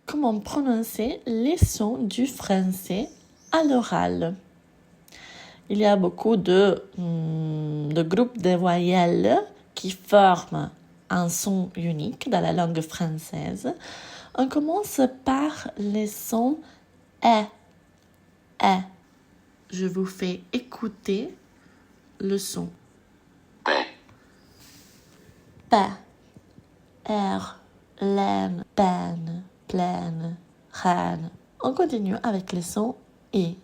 comment prononcer les sons du français à l'oral. Il y a beaucoup de groupes de voyelles qui forment un son unique dans la langue française. On commence par les sons E. E. Je vous fais écouter le son. P. P. R. Laine. Peine. Plaine. Reine. On continue avec les sons I.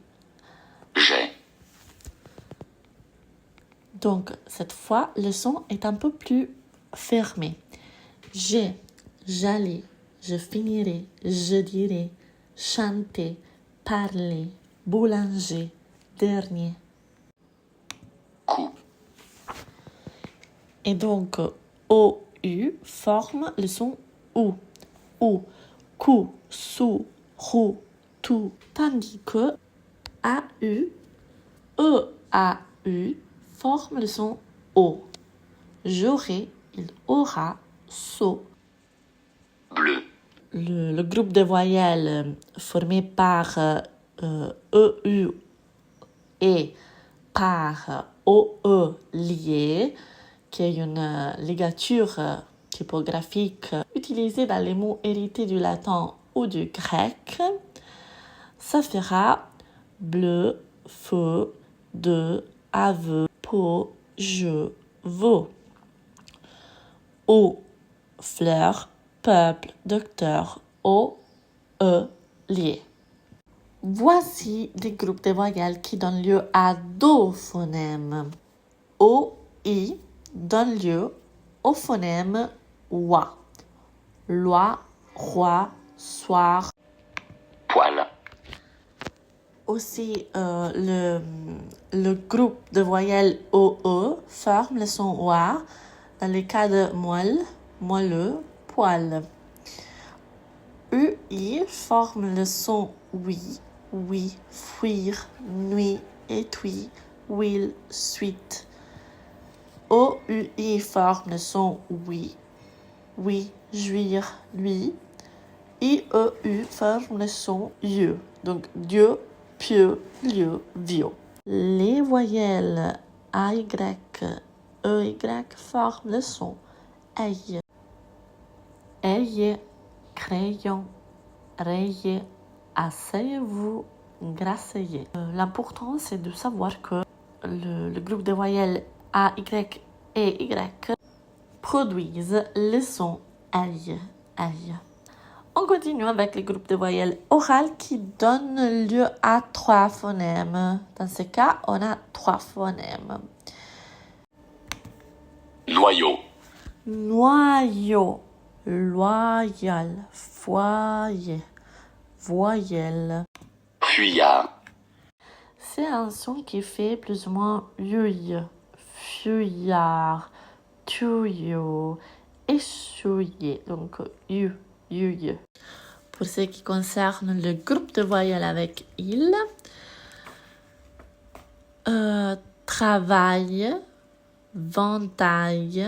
J'ai. Donc, cette fois, le son est un peu plus fermé. J'ai, j'allais, je finirai, je dirai, chanter, parler, boulanger, dernier. Coup. Et donc, OU forme le son OU. OU, cou, sou, rou, tout. Tandis que AU, EAU forme le son O. J'aurai, il aura, so. Bleu. Le groupe de voyelles formé par EU et par OE lié, qui est une ligature typographique utilisée dans les mots hérités du latin ou du grec, ça fera bleu, feu, de, aveu, peau, je, vaux. Eau, fleur, peuple, docteur, O, E, lié. Voici des groupes de voyelles qui donnent lieu à deux phonèmes. O, I donne lieu au phonème OA. Loi, roi, soir. Poil. Aussi, le groupe de voyelles OE forme le son OA dans les cas de moelle, moelleux, poil. UI forme le son oui, oui, fuir, nuit, étui, will, suite. OUI forme le son oui, oui, jouir, lui. IEU forme le son Dieu. Donc Dieu, pieux, lieu, vieux. Les voyelles AY, EY forment le son aïe. Ayez, crayon, rayez, asseyez-vous, grasseyez. L'important, c'est de savoir que le groupe de voyelles AY et Y produisent le son aïe, aïe. On continue avec les groupes de voyelles orales qui donnent lieu à 3 phonèmes. Dans ce cas, on a 3 phonèmes. Noyau. Noyau, loyal, foyer, voyelle. Fuyard. C'est un son qui fait plus ou moins yuy, fuyard, tuyau, essuyé. Donc, yuy. Pour ce qui concerne le groupe de voyelles avec il, travail, ventaille,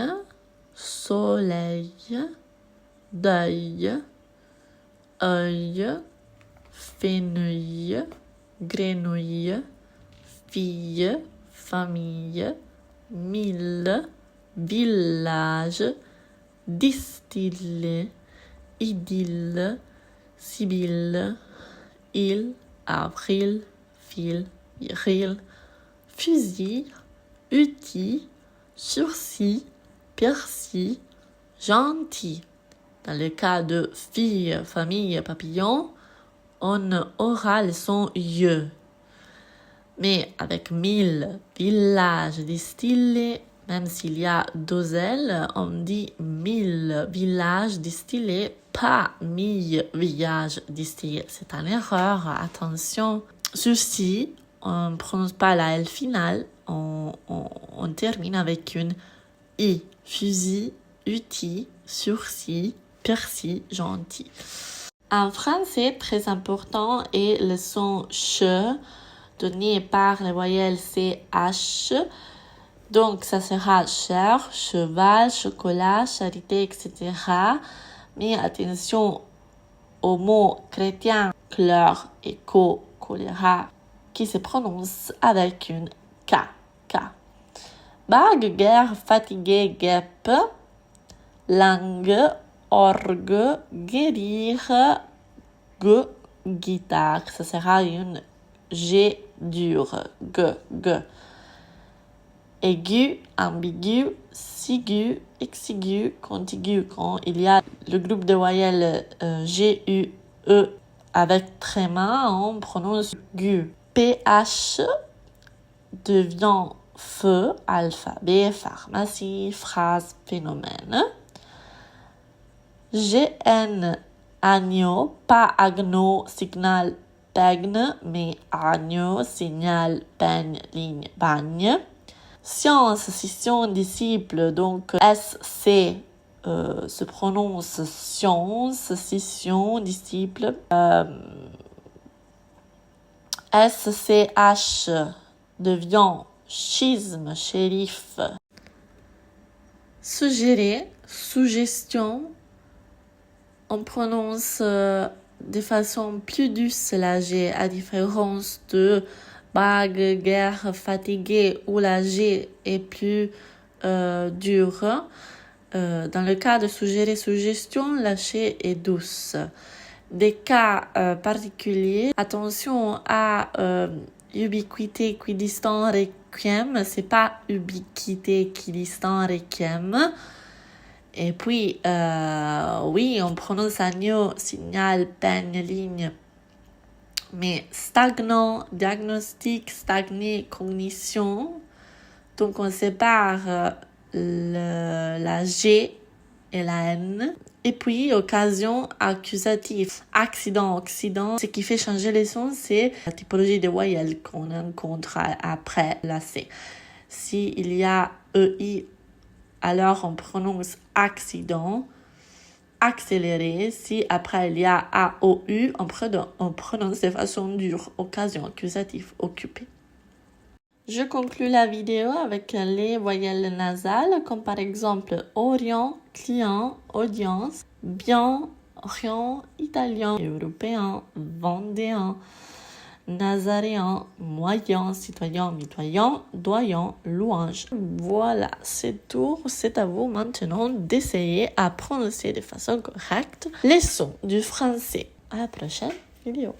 soleil, deuil, œil, fenouil, grenouille, fille, famille, mille, village, distiller, idylle, sibylle, île, avril, fil, viril, fusil, outil, sursis, persil, gentil. Dans le cas de fille, famille, papillon, on aura le son ye. Mais avec mille, village, distillé, même s'il y a 2 L, on dit 1000 villages distillés, pas 1000 villages distillés. C'est une erreur, attention. Ceci, on ne prononce pas la L finale, on termine avec une I. Fusil, outil, sursis, persil, gentil. En français, très important est le son che, donné par les voyelles CH. Donc, ça sera cher, cheval, chocolat, charité, etc. Mais attention au mot chrétien, chlore et choléra, qui se prononce avec une K. K. Bague, guerre, fatigué, guêpe, langue, orgue, guérir, guitare. Ça sera une G dure, G. Aigu, ambigu, sigu, exigu, contigu. Quand il y a le groupe de voyelles G, U, E avec tréma, on prononce gu. PH devient feu, alphabet, pharmacie, phrase, phénomène. GN, agneau, pas agneau, signal, peigne, mais agneau, signal, peigne, ligne, bagne. Science, scission, disciple, donc SC se prononce science, scission, disciple. SCH devient schisme, shérif. Suggérer, suggestion, on prononce de façon plus douce la G, à différence de bague, guerre, fatigué, où la G est plus dure. Dans le cas de suggérer, suggestion, la G est douce. Des cas particuliers, attention à ubiquité, équidistant, requiem, c'est pas ubiquité, équidistant, requiem. Et puis, oui, on prononce agneau, signal, peigne, ligne. Mais stagnant, diagnostic, stagné, cognition. Donc, on sépare la G et la N. Et puis, occasion, accusatif, accident, occident. Ce qui fait changer les sons, c'est la typologie des voyelles qu'on rencontre après la C. S'il y a EI, alors on prononce accident, accéléré. Si après il y a AOU, on prononce de façon dure, occasion, accusatif, occupé. Je conclus la vidéo avec les voyelles nasales, comme par exemple orient, client, audience, bien, rien, italien, européen, vendéen, nazaréen, moyen, citoyen, mitoyen, doyen, louange. Voilà, c'est tout. C'est à vous maintenant d'essayer à prononcer de façon correcte les sons du français. À la prochaine vidéo.